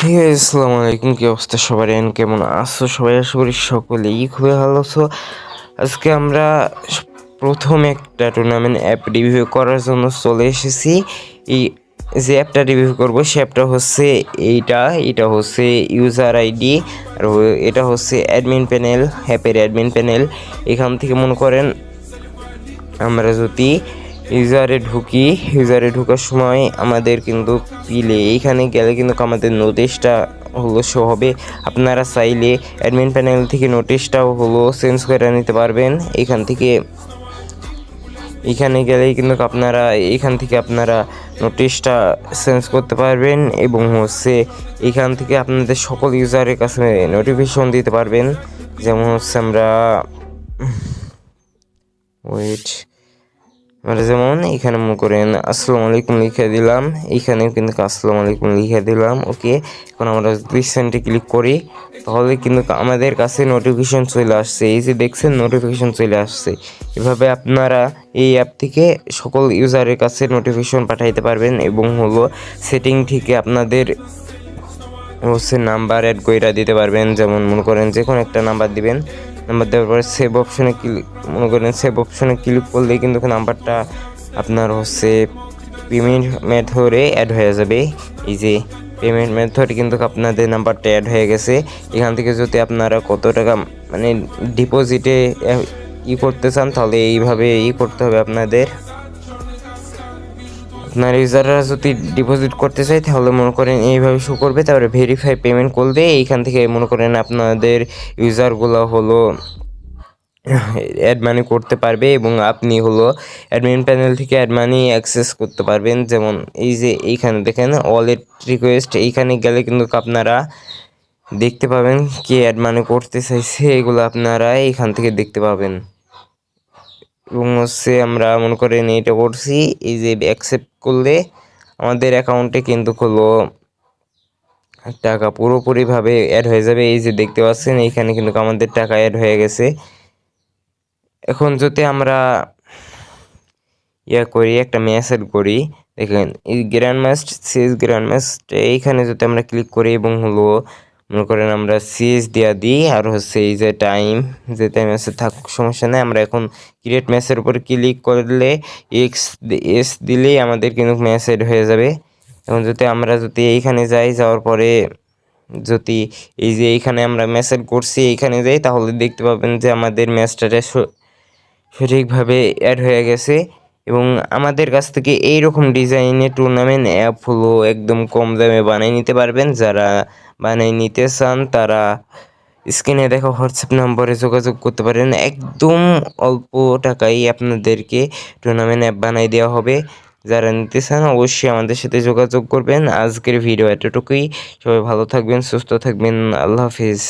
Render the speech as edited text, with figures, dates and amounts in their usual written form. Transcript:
আসসালামু আলাইকুম, কি অবস্থা সবার? কেমন আছো সবাই? আশা করি সকলেই খুবই ভালো আছো। আজকে আমরা প্রথম একটা টুর্নামেন্ট অ্যাপ রিভিউ করার জন্য চলে এসেছি। এই যে অ্যাপটা রিভিউ করবো সে অ্যাপটা হচ্ছে এটা হচ্ছে ইউজার আইডি, আর এটা হচ্ছে অ্যাডমিন প্যানেল, অ্যাপের অ্যাডমিন প্যানেল। এখান থেকে মনে করেন আমরা যদি ইউজারে ঢোকার সময় আমাদের কিন্তু এইখানে গেলে কিন্তু আমাদের নোটিশটা শো হবে। আপনারা চাইলে অ্যাডমিন প্যানেল থেকে নোটিশটাও চেঞ্জ করে নিতে পারবেন। এখানে গেলেই কিন্তু এখান থেকে আপনারা নোটিশটা চেঞ্জ করতে পারবেন এবং এখান থেকে আপনাদের সকল ইউজারের কাছে নোটিফিকেশন দিতে পারবেন। যেমন আমরা যেমন এখানে মনে করেন আসসালামু আলাইকুম লিখে দিলাম, এইখানেও কিন্তু আসসালামু আলাইকুম লিখে দিলাম। ওকে, এখন আমরা রিসেন্টে ক্লিক করি তাহলে কিন্তু আমাদের কাছে নোটিফিকেশন চলে আসছে। এই যে দেখছেন নোটিফিকেশন চলে আসছে। এভাবে আপনারা এই অ্যাপ থেকে সকল ইউজারের কাছে নোটিফিকেশন পাঠাইতে পারবেন এবং সেটিং থেকে আপনাদের নাম্বার অ্যাড করে দিতে পারবেন। যেমন মনে করেন যে কোনো একটা নাম্বার দিবেন, নাম্বার দেওয়ার পরে সেভ অপশনে ক্লিক করলেই কিন্তু নাম্বারটা আপনার পেমেন্ট মেথডে অ্যাড হয়ে যাবে। এই যে পেমেন্ট মেথড কিন্তু আপনাদের নাম্বারটা অ্যাড হয়ে গেছে। এখান থেকে যদি আপনারা কত টাকা ডিপোজিটে করতে চান তাহলে এইভাবে করতে হবে আপনাদের। আপনার ইউজাররা যদি ডিপোজিট করতে চায় তাহলে মনে করেন এইভাবে শো করবে। তারপরে ভেরিফাই পেমেন্ট করলে এইখান থেকে মনে করেন আপনাদের ইউজারগুলো অ্যাড মানি করতে পারবে এবং আপনি অ্যাডমিন প্যানেল থেকে অ্যাড মানি অ্যাক্সেস করতে পারবেন। যেমন এই যে এইখানে দেখেন ওয়ালেট রিকোয়েস্ট, এইখানে গেলে কিন্তু আপনারা দেখতে পাবেন কে অ্যাড মানি করতে চাইছে, এগুলো আপনারা এইখান থেকে দেখতে পাবেন। এবং আমরা মনে করেন এটা করছি, এই যে অ্যাকসেপ্ট করলে আমাদের অ্যাকাউন্টে কিন্তু টাকা পুরোপুরিভাবে অ্যাড হয়ে যাবে। এই যে দেখতে পাচ্ছেন এইখানে কিন্তু আমাদের টাকা অ্যাড হয়ে গেছে। এখন যদি আমরা একটা মেসেজ করি, দেখেন এই গ্র্যান্ড মাস্ট এইখানে যদি আমরা ক্লিক করি এবং মনে করেন আমরা সিএস দিয়া দিই আর এই যে টাইম আছে থাকুক সমস্যা নেই। আমরা এখন ক্রিয়েট ম্যাসের উপর ক্লিক করলে এস দিলেই আমাদের কিন্তু ম্যাসেজ হয়ে যাবে। এখন আমরা এইখানে যাওয়ার পরে যদি এই যে এইখানে আমরা মেসেজ করছি এইখানে যাই তাহলে দেখতে পাবেন যে আমাদের ম্যাচটা সঠিকভাবে অ্যাড হয়ে গেছে। এবং আমাদের কাছ থেকে এইরকম ডিজাইনের টুর্নামেন্ট অ্যাপ একদম কম দামে বানিয়ে নিতে পারবেন। যারা বানিয়ে নিতে চান তারা স্ক্রিনে দেখা হোয়াটসঅ্যাপ নম্বরে যোগাযোগ করতে পারেন। একদম অল্প টাকায় আপনাদেরকে টুর্নামেন্ট অ্যাপ বানিয়ে দেওয়া হবে। যারা নিতে চান অবশ্যই আমাদের সাথে যোগাযোগ করবেন। আজকের ভিডিও এতটুকুই। সবাই ভালো থাকবেন, সুস্থ থাকবেন। আল্লাহ হাফিজ।